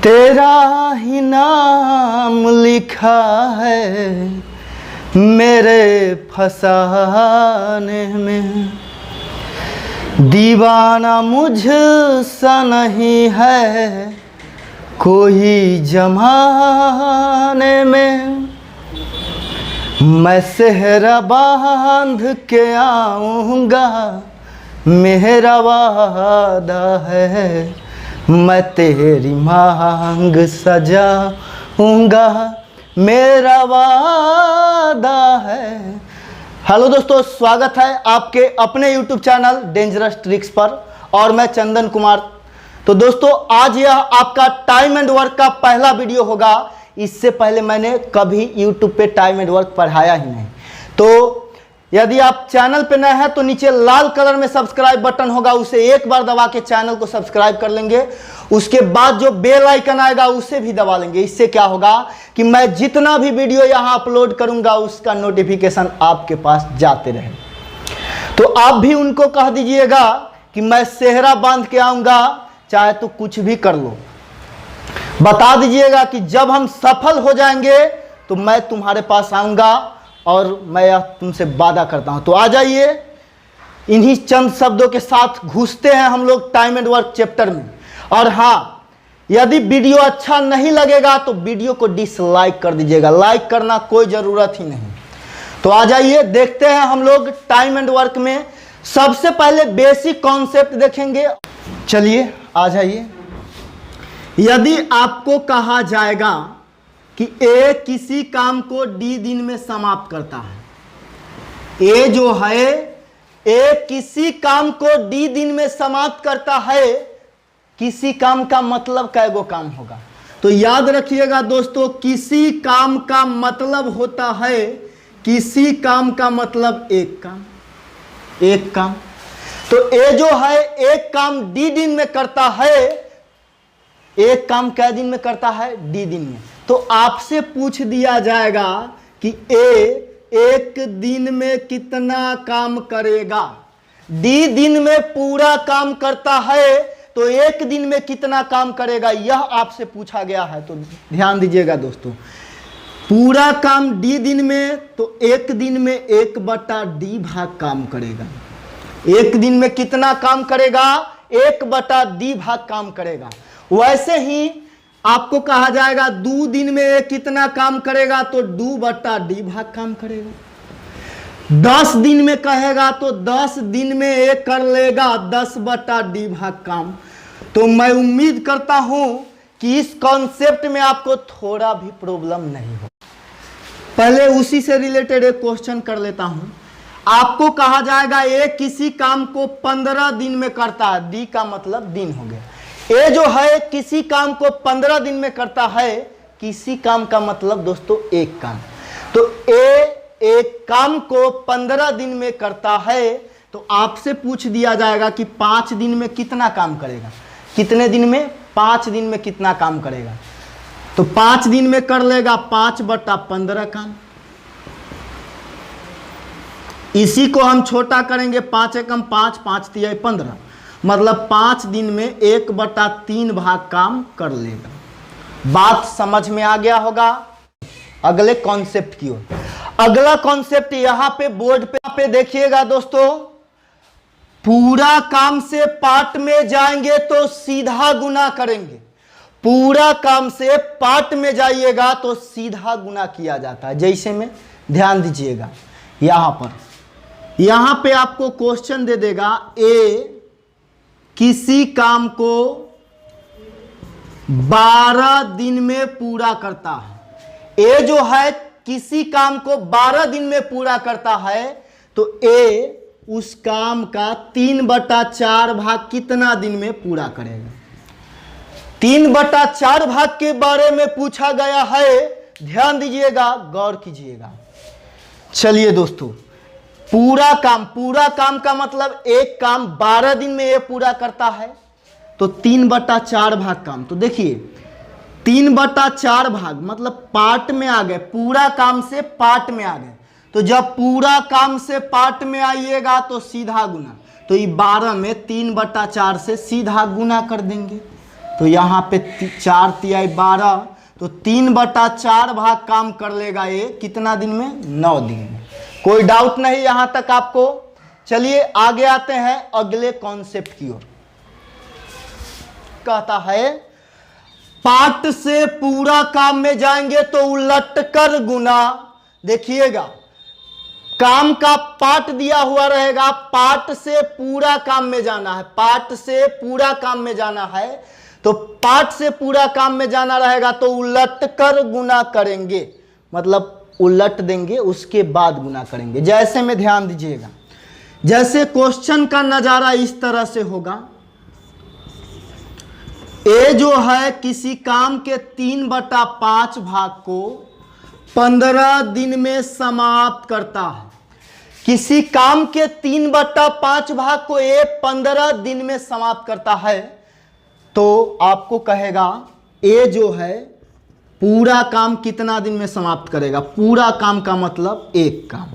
तेरा ही नाम लिखा है मेरे फसाने में, दीवाना मुझसा नहीं है कोई जमाने में। मैं सेहरा बांध के आऊँगा मेरा वादा है, मैं तेरी मांग सजाऊंगा मेरा वादा है। हेलो दोस्तों, स्वागत है आपके अपने YouTube चैनल डेंजरस ट्रिक्स पर और मैं चंदन कुमार। तो दोस्तों, आज यह आपका टाइम एंड वर्क का पहला वीडियो होगा। इससे पहले मैंने कभी YouTube पे टाइम एंड वर्क पढ़ाया ही नहीं। तो यदि आप चैनल पे नए हैं तो नीचे लाल कलर में सब्सक्राइब बटन होगा, उसे एक बार दबा के चैनल को सब्सक्राइब कर लेंगे। उसके बाद जो बेल आइकन आएगा उसे भी दबा लेंगे। इससे क्या होगा कि मैं जितना भी वीडियो यहाँ अपलोड करूंगा उसका नोटिफिकेशन आपके पास जाते रहे। तो आप भी उनको कह दीजिएगा कि मैं सेहरा बांध के आऊँगा, चाहे तो कुछ भी कर लो। बता दीजिएगा कि जब हम सफल हो जाएंगे तो मैं तुम्हारे पास आऊँगा और मैं यह तुमसे वादा करता हूं। तो आ जाइए, इन्हीं चंद शब्दों के साथ घुसते हैं हम लोग टाइम एंड वर्क चैप्टर में। और हाँ, यदि वीडियो अच्छा नहीं लगेगा तो वीडियो को डिसलाइक कर दीजिएगा, लाइक करना कोई ज़रूरत ही नहीं। तो आ जाइए, देखते हैं हम लोग टाइम एंड वर्क में। सबसे पहले बेसिक कॉन्सेप्ट देखेंगे। चलिए आ जाइए। यदि आपको कहा जाएगा कि ए किसी काम को डी दिन में समाप्त करता है, ए जो है ए किसी काम को डी दिन में समाप्त करता है, किसी काम का मतलब कैगो काम होगा? तो याद रखिएगा दोस्तों, किसी काम का मतलब होता है, किसी काम का मतलब एक काम, एक काम। तो ए जो है एक काम डी दिन में करता है, एक काम कै दिन में करता है? डी दिन में। तो आपसे पूछ दिया जाएगा कि ए एक दिन में कितना काम करेगा? डी दिन में पूरा काम करता है तो एक दिन में कितना काम करेगा, यह आपसे पूछा गया है। तो ध्यान दीजिएगा दोस्तों, पूरा काम डी दिन में तो एक दिन में 1/d भाग काम करेगा। एक दिन में कितना काम करेगा? 1/d भाग काम करेगा। वैसे ही आपको कहा जाएगा 2 दिन में ये कितना काम करेगा, तो 2/d भाग काम करेगा। 10 दिन में कहेगा तो 10 दिन में ये कर लेगा 10/d भाग काम। तो मैं उम्मीद करता हूं कि इस कॉन्सेप्ट में आपको थोड़ा भी प्रॉब्लम नहीं हो। पहले उसी से रिलेटेड एक क्वेश्चन कर लेता हूं। आपको कहा जाएगा ये किसी काम को 15 दिन में करता है, डी का मतलब दिन हो गया। ए जो है किसी काम को 15 दिन में करता है, किसी काम का मतलब दोस्तों एक काम। तो ए एक काम को 15 दिन में करता है, तो आपसे पूछ दिया जाएगा कि 5 दिन में कितना काम करेगा। कितने दिन में? 5 दिन में कितना काम करेगा? तो 5 दिन में कर लेगा 5/15 काम। इसी को हम छोटा करेंगे, 5 एकम 5, 5 तिया 15, मतलब 5 दिन में 1/3 भाग काम कर लेगा। बात समझ में आ गया होगा। अगले कॉन्सेप्ट की ओर। अगला कॉन्सेप्ट यहां पे बोर्ड पे देखिएगा दोस्तों, पूरा काम से पार्ट में जाएंगे तो सीधा गुना करेंगे। पूरा काम से पार्ट में जाइएगा तो सीधा गुना किया जाता है। जैसे में ध्यान दीजिएगा, यहां पे आपको क्वेश्चन दे देगा, ए किसी काम को 12 दिन में पूरा करता है। ए जो है किसी काम को 12 दिन में पूरा करता है, तो ए उस काम का 3/4 भाग कितना दिन में पूरा करेगा? 3/4 भाग के बारे में पूछा गया है। ध्यान दीजिएगा, गौर कीजिएगा। चलिए दोस्तों, पूरा काम का मतलब एक काम 12 दिन में ये पूरा करता है, तो 3/4 भाग काम। तो देखिए 3/4 भाग मतलब पार्ट में आ गए, पूरा काम से पार्ट में आ गए। तो जब पूरा काम से पार्ट में आइएगा तो सीधा गुना, तो ये 12 में 3/4 से सीधा गुना कर देंगे। तो यहाँ पे 4 तिहाई 12, तो 3/4 भाग काम कर लेगा ये कितना दिन में? 9 दिन में। कोई डाउट नहीं यहाँ तक आपको? चलिए आगे आते हैं अगले कॉन्सेप्ट की ओर। कहता है पाठ से पूरा काम में जाएंगे तो उलट कर गुना। देखिएगा, काम का पाठ दिया हुआ रहेगा, पाठ से पूरा काम में जाना है, पाठ से पूरा काम में जाना है, तो पाठ से पूरा काम में जाना रहेगा तो उलट कर गुना करेंगे, मतलब उलट देंगे उसके बाद गुना करेंगे। जैसे में ध्यान दीजिएगा, जैसे क्वेश्चन का नजारा इस तरह से होगा, ए जो है किसी काम के 3/5 भाग को 15 दिन में समाप्त करता है। किसी काम के 3/5 भाग को ए 15 दिन में समाप्त करता है, तो आपको कहेगा ए जो है पूरा काम कितना दिन में समाप्त करेगा? पूरा काम का मतलब एक काम,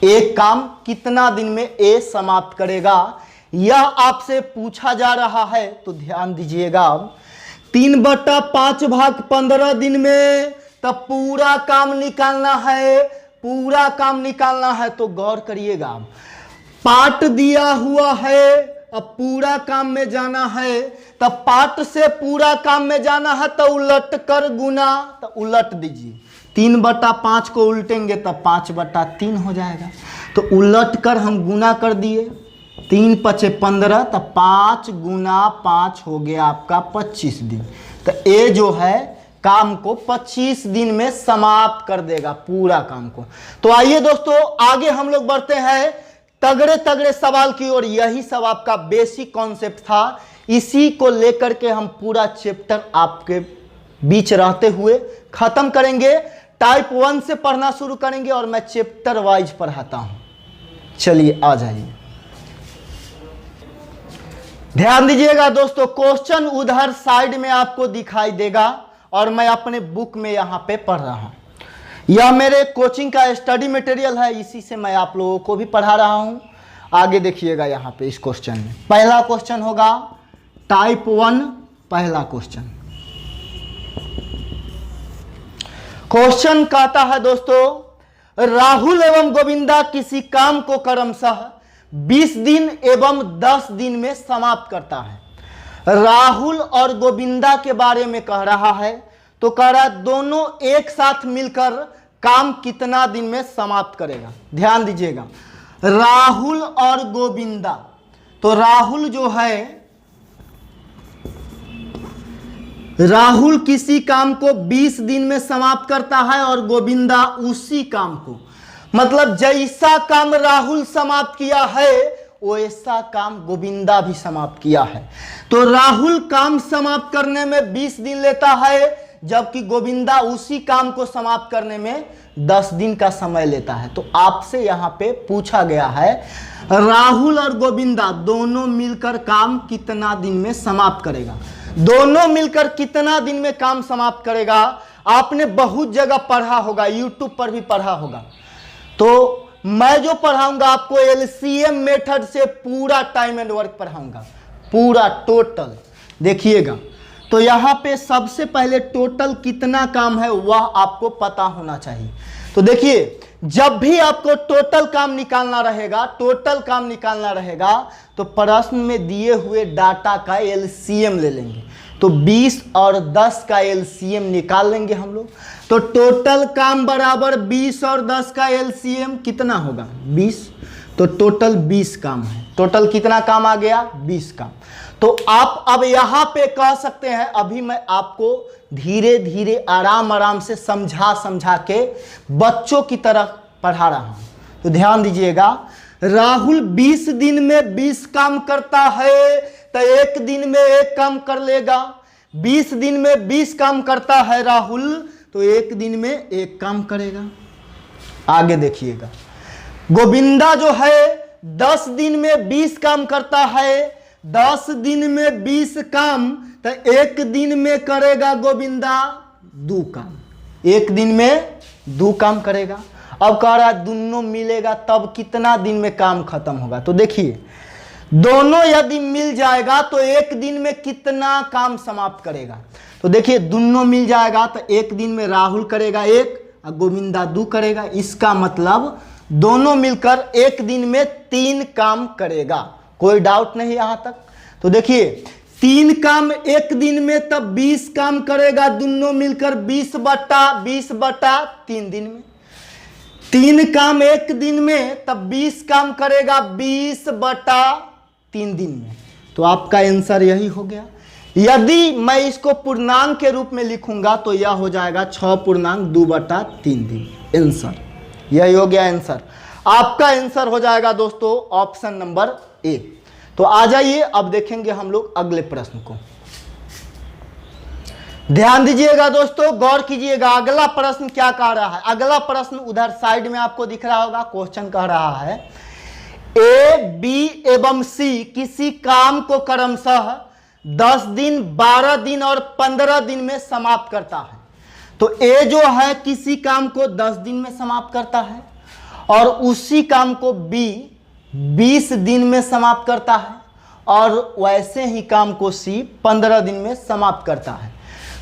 एक काम कितना दिन में ए समाप्त करेगा, यह आपसे पूछा जा रहा है। तो ध्यान दीजिएगा, 3/5 भाग 15 दिन में, तब पूरा काम निकालना है, पूरा काम निकालना है। तो गौर करिएगा, पाठ दिया हुआ है, अब पूरा काम में जाना है, तब पाठ से पूरा काम में जाना है तो उलट कर गुना, तो उलट दीजिए, 3/5 को उल्टेंगे तब 5/3 हो जाएगा। तो उलट कर हम गुना कर दिए, 3 × 15, तब 5 × 5 हो गया आपका 25 दिन। तो ए जो है काम को 25 दिन में समाप्त कर देगा, पूरा काम को। तो आइए दोस्तों आगे हम लोग बढ़ते हैं तगड़े तगड़े सवाल की ओर। यही सब आपका बेसिक कॉन्सेप्ट था, इसी को लेकर के हम पूरा चैप्टर आपके बीच रहते हुए खत्म करेंगे। टाइप 1 से पढ़ना शुरू करेंगे और मैं चैप्टर वाइज पढ़ाता हूं। चलिए आ जाइए, ध्यान दीजिएगा दोस्तों, क्वेश्चन उधर साइड में आपको दिखाई देगा और मैं अपने बुक में यहां पे पढ़ रहा हूं। यह मेरे कोचिंग का स्टडी मटेरियल है, इसी से मैं आप लोगों को भी पढ़ा रहा हूं। आगे देखिएगा, यहां पे इस क्वेश्चन में पहला क्वेश्चन होगा टाइप 1। पहला क्वेश्चन कहता है दोस्तों, राहुल एवं गोविंदा किसी काम को क्रमशः 20 दिन एवं 10 दिन में समाप्त करता है। राहुल और गोविंदा के बारे में कह रहा है, तो कह रहा है दोनों एक साथ मिलकर काम कितना दिन में समाप्त करेगा। ध्यान दीजिएगा, राहुल और गोविंदा, तो राहुल जो है, राहुल किसी काम को 20 दिन में समाप्त करता है और गोविंदा उसी काम को, मतलब जैसा काम राहुल समाप्त किया है वैसा काम गोविंदा भी समाप्त किया है। तो राहुल काम समाप्त करने में 20 दिन लेता है, जबकि गोविंदा उसी काम को समाप्त करने में 10 दिन का समय लेता है। तो आपसे यहाँ पे पूछा गया है राहुल और गोविंदा दोनों मिलकर काम कितना दिन में समाप्त करेगा। दोनों मिलकर कितना दिन में काम समाप्त करेगा, आपने बहुत जगह पढ़ा होगा, यूट्यूब पर भी पढ़ा होगा। तो मैं जो पढ़ाऊंगा आपको एलसीएम मेथड से पूरा टाइम एंड वर्क पढ़ाऊंगा, पूरा टोटल। देखिएगा, तो यहाँ पे सबसे पहले टोटल कितना काम है वह आपको पता होना चाहिए। तो देखिए, जब भी आपको टोटल काम निकालना रहेगा, टोटल काम निकालना रहेगा, तो प्रश्न में दिए हुए डाटा का एलसीएम ले लेंगे। तो 20 और 10 का एलसीएम निकाल लेंगे हम लोग। तो टोटल काम बराबर 20 और 10 का एलसीएम कितना होगा? 20। तो टोटल 20 काम है। टोटल कितना काम आ गया? 20 काम। तो आप अब यहाँ पे कह सकते हैं, अभी मैं आपको धीरे धीरे आराम आराम से समझा के बच्चों की तरह पढ़ा रहा हूँ। तो ध्यान दीजिएगा, राहुल 20 दिन में 20 काम करता है, तो एक दिन में एक काम कर लेगा। 20 दिन में 20 काम करता है राहुल, तो एक दिन में एक काम करेगा। आगे देखिएगा, गोविंदा जो है 10 दिन में 20 काम करता है, 10 दिन में 20 काम, तो एक दिन में करेगा गोविंदा 2 काम। एक दिन में 2 काम करेगा। अब कह रहा है दोनों मिलेगा तब कितना दिन में काम खत्म होगा। तो देखिए, दोनों यदि मिल जाएगा तो एक दिन में कितना काम समाप्त करेगा। तो देखिए दोनों मिल जाएगा तो एक दिन में राहुल करेगा 1 और गोविंदा 2 करेगा। इसका मतलब दोनों मिलकर एक दिन में 3 काम करेगा। कोई डाउट नहीं यहां तक। तो देखिए 3 काम एक दिन में तब 20 काम करेगा दोनों मिलकर 20/3 दिन में। 3 काम एक दिन में तब 20 काम करेगा 20/3 दिन में। तो आपका आंसर यही हो गया। यदि मैं इसको पूर्णांक के रूप में लिखूंगा तो यह हो जाएगा 6.2/3 दिन। आंसर यही हो गया। आंसर आपका आंसर हो जाएगा दोस्तों ऑप्शन नंबर ए। तो आ जाइए अब देखेंगे हम लोग अगले प्रश्न को। ध्यान दीजिएगा दोस्तों, गौर कीजिएगा। अगला प्रश्न क्या कह रहा है? अगला प्रश्न उधर साइड में आपको दिख रहा होगा। क्वेश्चन कह रहा है ए, बी एवं सी किसी काम को क्रमशः 10 दिन, 12 दिन और 15 दिन में समाप्त करता है। तो ए जो है किसी काम को 10 दिन में समाप्त करता है और उसी काम को बी 20 दिन में समाप्त करता है और वैसे ही काम को सी 15 दिन में समाप्त करता है।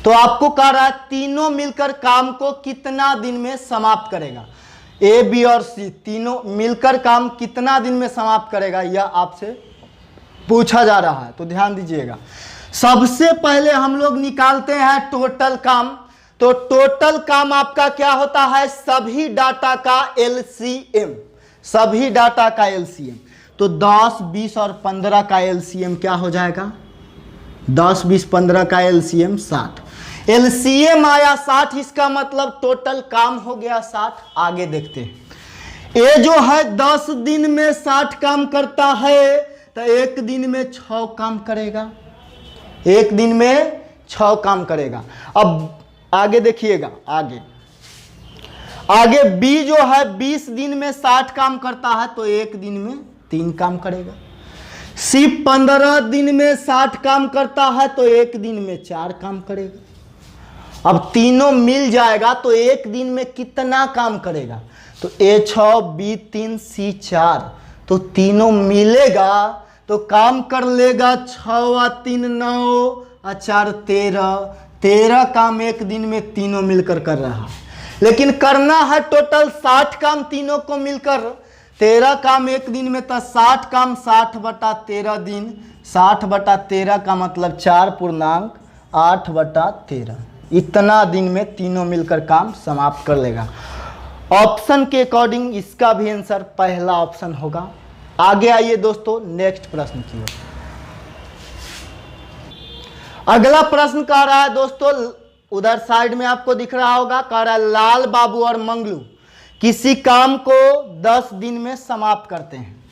तो आपको कह रहा है तीनों मिलकर काम को कितना दिन में समाप्त करेगा। ए, बी और सी तीनों मिलकर काम कितना दिन में समाप्त करेगा, यह आपसे पूछा जा रहा है। तो ध्यान दीजिएगा, सबसे पहले हम लोग निकालते हैं टोटल काम। तो टोटल काम आपका क्या होता है? सभी डाटा का एलसीएम। सभी डाटा का एलसीएम। तो 10, 20 और 15 का एलसीएम क्या हो जाएगा? 10, 20, 15 का एलसीएम 60। एलसीएम आया 60, इसका मतलब टोटल काम हो गया 60। आगे देखते हैं। ए जो है 10 दिन में 60 काम करता है तो एक दिन में 6 काम करेगा। एक दिन में 6 काम करेगा। अब आगे देखिएगा। आगे बी जो है 20 दिन में 60 काम करता है तो एक दिन में 3 काम करेगा। सी 15 दिन में 60 काम करता है तो एक दिन में 4 काम करेगा। अब तीनों मिल जाएगा तो एक दिन में कितना काम करेगा? तो ए 6, बी 3, सी 4। तो तीनों मिलेगा तो काम कर लेगा 6 और 3 9 और 4 13। 13 काम एक दिन में तीनों मिलकर कर रहा है। लेकिन करना है टोटल 60 काम तीनों को मिलकर। 13 काम एक दिन में तो 60 काम 60/13 दिन। 60/13 का मतलब 4.8/13। इतना दिन में तीनों मिलकर काम समाप्त कर लेगा। ऑप्शन के अकॉर्डिंग इसका भी आंसर पहला ऑप्शन होगा। आगे आइए दोस्तों नेक्स्ट प्रश्न की ओर। अगला प्रश्न कह रहा है दोस्तों, उधर साइड में आपको दिख रहा होगा, कह रहा है लाल बाबू और मंगलू किसी काम को 10 दिन में समाप्त करते हैं।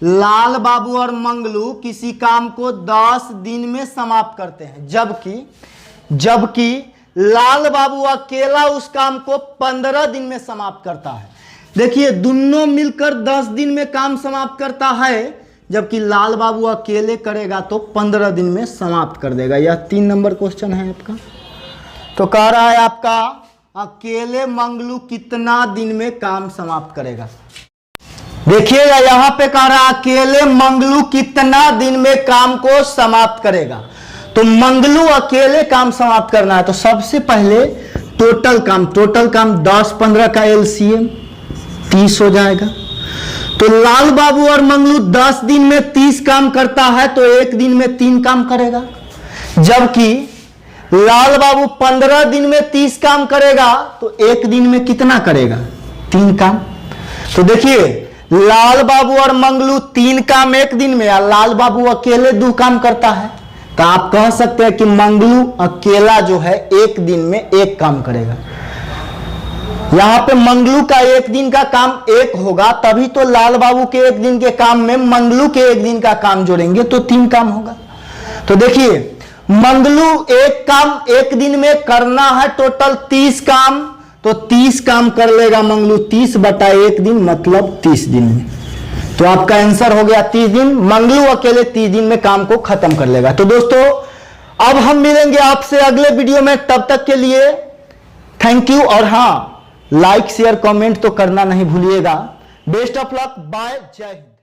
लाल बाबू और मंगलू किसी काम को 10 दिन में समाप्त करते हैं, जबकि लाल बाबू अकेला उस काम को 15 दिन में समाप्त करता है। देखिए दोनों मिलकर 10 दिन में काम समाप्त करता है, जबकि लाल बाबू अकेले करेगा तो 15 दिन में समाप्त कर देगा। यह 3 नंबर क्वेश्चन है आपका। तो कह रहा है आपका अकेले मंगलू कितना दिन में काम समाप्त करेगा। देखिएगा यहां पे कह रहा है अकेले मंगलू कितना दिन में काम को समाप्त करेगा। तो मंगलू अकेले काम समाप्त करना है तो सबसे पहले टोटल काम 10, 15 का एलसीएम 30 हो जाएगा। तो लाल बाबू और मंगलू 10 दिन में 30 काम करता है तो एक दिन में 3 काम करेगा, जबकि लाल बाबू 15 दिन में 30 काम करेगा तो एक दिन में कितना करेगा? 3 काम। तो देखिए लाल बाबू और मंगलू 3 काम एक दिन में, और लाल बाबू अकेले 2 काम करता है। तो आप कह सकते हैं कि मंगलू अकेला जो है एक दिन में 1 काम करेगा। यहां पे मंगलू का एक दिन का काम 1 होगा, तभी तो लाल बाबू के एक दिन के काम में मंगलू के एक दिन का काम जोड़ेंगे तो 3 काम होगा। तो देखिए मंगलू 1 काम एक दिन में करना है टोटल 30 काम, तो 30 काम कर लेगा मंगलू 30/1 दिन मतलब 30 दिन में। तो आपका आंसर हो गया 30 दिन। मंगलू अकेले 30 दिन में काम को खत्म कर लेगा। तो दोस्तों अब हम मिलेंगे आपसे अगले वीडियो में, तब तक के लिए थैंक यू। और हाँ, लाइक शेयर कमेंट तो करना नहीं भूलिएगा। बेस्ट ऑफ लक, बाय, जय हिंद।